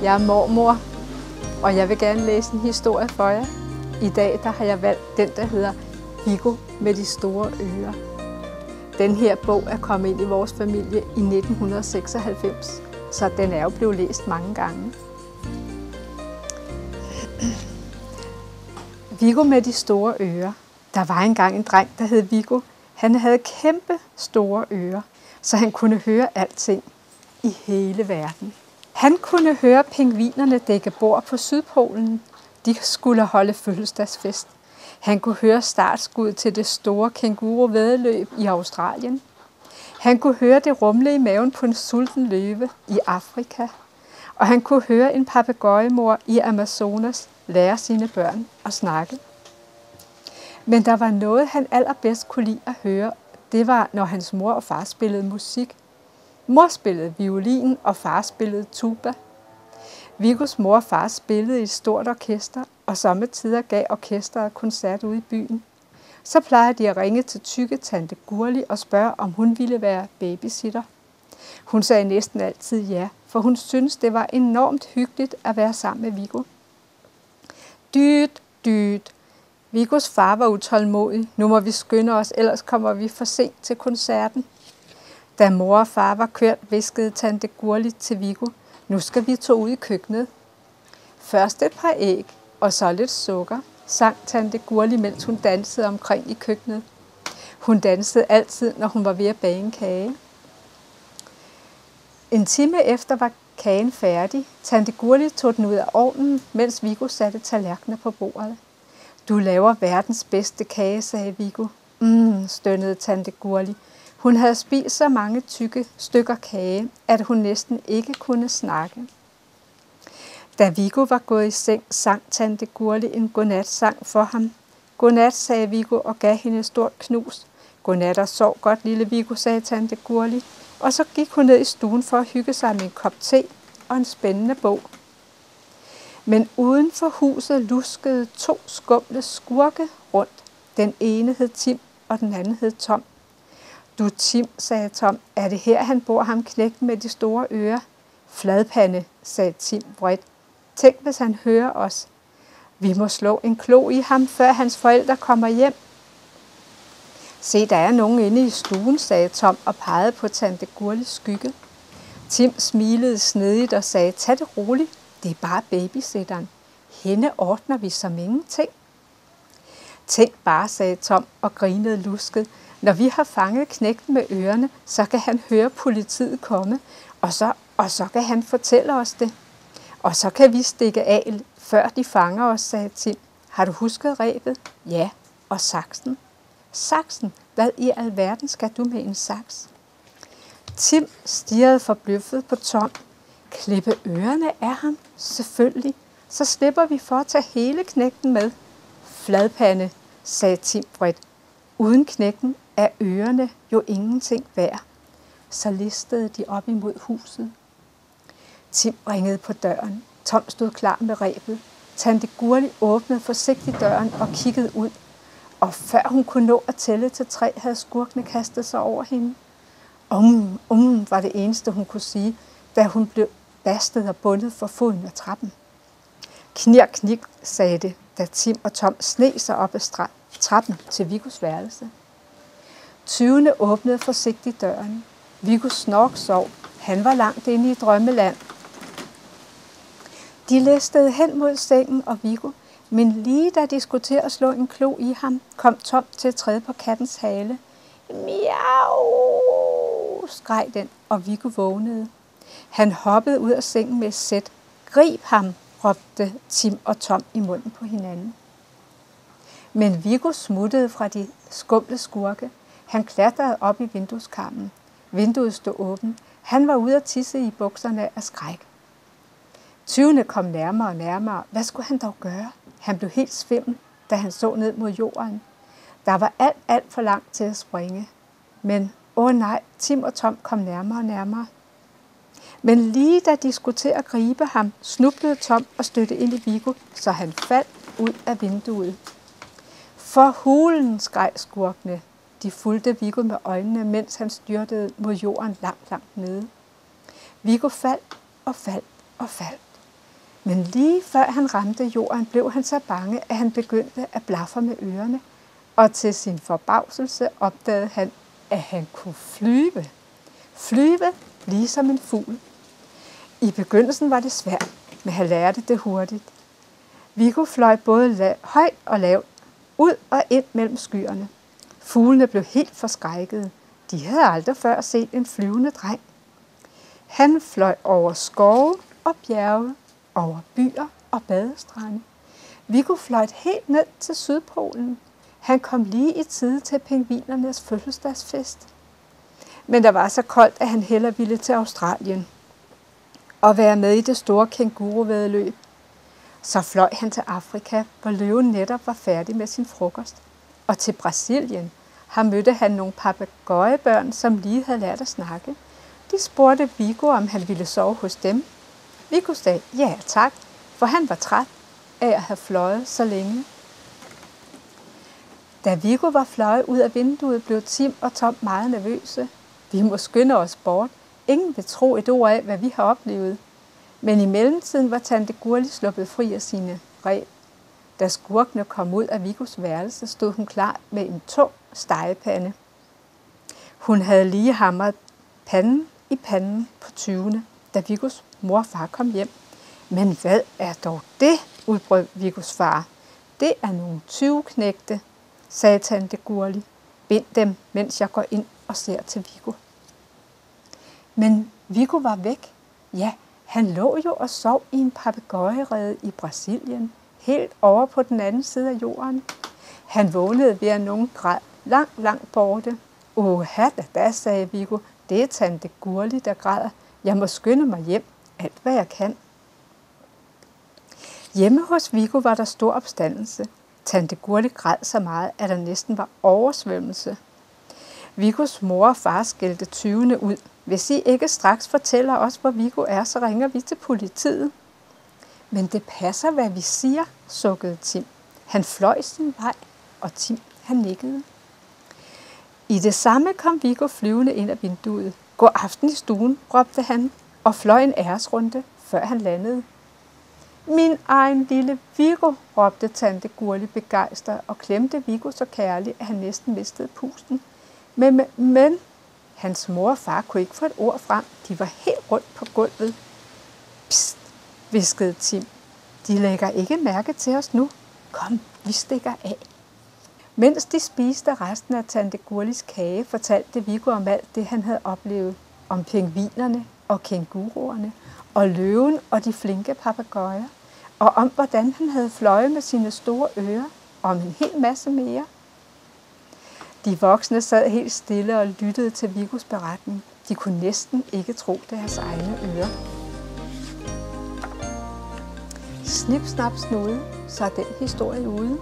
Jeg er mormor, og jeg vil gerne læse en historie for jer. I dag der har jeg valgt den, der hedder Viggo med de store ører. Den her bog er kommet ind i vores familie i 1996, så den er jo blevet læst mange gange. Viggo med de store ører. Der var engang en dreng, der hed Viggo. Han havde kæmpe store ører, så han kunne høre alting i hele verden. Han kunne høre pingvinerne dække bord på Sydpolen. De skulle holde fødselsdagsfest. Han kunne høre startskuddet til det store kænguru-væddeløb i Australien. Han kunne høre det rumle i maven på en sulten løve i Afrika. Og han kunne høre en papegøjemor i Amazonas lære sine børn at snakke. Men der var noget, han allerbedst kunne lide at høre. Det var, når hans mor og far spillede musik. Mor spillede violin, og far spillede tuba. Viggos mor og far spillede i et stort orkester, og sommetider gav orkestret koncert ude i byen. Så plejede de at ringe til tykke tante Gurli og spørge, om hun ville være babysitter. Hun sagde næsten altid ja, for hun syntes, det var enormt hyggeligt at være sammen med Viggo. Dyt, dyt. Viggos far var utålmodig. Nu må vi skynde os, ellers kommer vi for sent til koncerten. Da mor og far var kørt, viskede tante Gurli til Viggo. Nu skal vi tage ud i køkkenet. Først et par æg, og så lidt sukker, sang tante Gurli, mens hun dansede omkring i køkkenet. Hun dansede altid, når hun var ved at bage en kage. En time efter var kagen færdig. Tante Gurli tog den ud af ovnen, mens Viggo satte tallerkener på bordet. Du laver verdens bedste kage, sagde Viggo. Stønnede tante Gurli. Hun havde spist så mange tykke stykker kage, at hun næsten ikke kunne snakke. Da Viggo var gået i seng, sang tante Gurli en godnatsang for ham. Godnat, sagde Viggo og gav hende et stort knus. Godnat og sov godt, lille Viggo, sagde tante Gurli. Og så gik hun ned i stuen for at hygge sig med en kop te og en spændende bog. Men uden for huset luskede 2 skumle skurke rundt. Den ene hed Tim, og den anden hed Tom. Du Tim, sagde Tom, er det her, han bor, ham knægten med de store ører? Fladpande, sagde Tim vredt. Tænk, hvis han hører os. Vi må slå en klo i ham, før hans forældre kommer hjem. Se, der er nogen inde i stuen, sagde Tom og pegede på tante Gurlis skygge. Tim smilede snedigt og sagde, tag det roligt, det er bare babysitteren. Hende ordner vi som ingenting. Tænk bare, sagde Tom og grinede lusket. Når vi har fanget knægten med ørerne, så kan han høre politiet komme, og så kan han fortælle os det. Og så kan vi stikke af, før de fanger os, sagde Tim. Har du husket rebet? Ja, og saksen. Saksen? Hvad i alverden skal du med en saks? Tim stirrede forbløffet på Tom. Klippe ørerne af ham? Selvfølgelig. Så slipper vi for at tage hele knægten med. Fladpande, sagde Tim vredt. Uden knægten er ørerne jo ingenting værd. Så listede de op imod huset. Tim ringede på døren. Tom stod klar med rebet. Tante Gurli åbnede forsigtigt døren og kiggede ud. Og før hun kunne nå at tælle til 3, havde skurkene kastet sig over hende. Var det eneste, hun kunne sige, da hun blev bastet og bundet for foden af trappen. Knirk, knik, sagde det, da Tim og Tom sneg sig op ad trappen til Viggos værelse. Tyvene åbnede forsigtigt døren. Viggo snork sov. Han var langt inde i drømmeland. De listede hen mod sengen og Viggo, men lige da de skulle til at slå en klo i ham, kom Tom til at træde på kattens hale. Miau, skreg den, og Viggo vågnede. Han hoppede ud af sengen med et sæt. Grib ham, råbte Tim og Tom i munden på hinanden. Men Viggo smuttede fra de skumle skurke. Han klatrede op i vindueskarmen. Vinduet stod åbent. Han var ude at tisse i bukserne af skræk. Tyvene kom nærmere og nærmere. Hvad skulle han dog gøre? Han blev helt svimmel, da han så ned mod jorden. Der var alt for langt til at springe. Men, nej, Tim og Tom kom nærmere og nærmere. Men lige da de skulle til at gribe ham, snublede Tom og stødte ind i Viggo, så han faldt ud af vinduet. For hulen, skreg skurkene. De fulgte Viggo med øjnene, mens han styrtede mod jorden langt nede. Viggo faldt og faldt og faldt. Men lige før han ramte jorden, blev han så bange, at han begyndte at blafre med ørerne, og til sin forbavselse opdagede han, at han kunne flyve. Flyve ligesom en fugl. I begyndelsen var det svært, men han lærte det hurtigt. Viggo fløj både højt og lavt, ud og ind mellem skyerne. Fuglene blev helt forskrækkede. De havde aldrig før set en flyvende dreng. Han fløj over skove og bjerge, over byer og badestrande. Viggo fløj helt ned til Sydpolen. Han kom lige i tide til pingvinernes fødselsdagsfest. Men der var så koldt, at han hellere ville til Australien og være med i det store kænguruvæddeløb. Så fløj han til Afrika, hvor løven netop var færdig med sin frokost. Og til Brasilien. Her mødte han nogle papegøjebørn, som lige havde lært at snakke. De spurgte Viggo, om han ville sove hos dem. Viggo sagde ja tak, for han var træt af at have fløjet så længe. Da Viggo var fløjet ud af vinduet, blev Tim og Tom meget nervøse. Vi må skynde os bort. Ingen vil tro et ord af, hvad vi har oplevet. Men i mellemtiden var tante Gurli sluppet fri af sine reb. Da skurkene kom ud af Viggos værelse, stod hun klar med en tung stegepande. Hun havde lige hamret panden i panden på 20. da Viggos mor og far kom hjem. Men hvad er dog det, udbrød Viggos far. Det er nogle 20-knægte, sagde tante Gurli. Bind dem, mens jeg går ind og ser til Viggo. Men Viggo var væk. Ja, han lå jo og sov i en papegøjerede i Brasilien, helt over på den anden side af jorden. Han vågnede ved, at nogen græd langt borte. Da, sagde Viggo. Det er tante Gurli, der græder. Jeg må skynde mig hjem, alt hvad jeg kan. Hjemme hos Viggo var der stor opstandelse. Tante Gurli græd så meget, at der næsten var oversvømmelse. Viggos mor og far skældte 20. ud. Hvis I ikke straks fortæller os, hvor Viggo er, så ringer vi til politiet. Men det passer, hvad vi siger, sukkede Tim. Han fløj sin vej, og Tim, han nikkede. I det samme kom Viggo flyvende ind af vinduet. God aften i stuen, råbte han, og fløj en æresrunde, før han landede. Min egen lille Viggo, råbte tante Gurli begejstret og klemte Viggo så kærligt, at han næsten mistede pusten. Men hans mor og far kunne ikke få et ord frem. De var helt rundt på gulvet. Psst, hviskede Tim. De lægger ikke mærke til os nu. Kom, vi stikker af. Mens de spiste resten af tante Gurlis kage, fortalte Viggo om alt det, han havde oplevet. Om pingvinerne og kænguruerne, og løven og de flinke papegøjer, og om hvordan han havde fløjet med sine store ører, og om en hel masse mere. De voksne sad helt stille og lyttede til Viggos beretning. De kunne næsten ikke tro deres egne ører. Snip, snap, snude, så er den historie ude.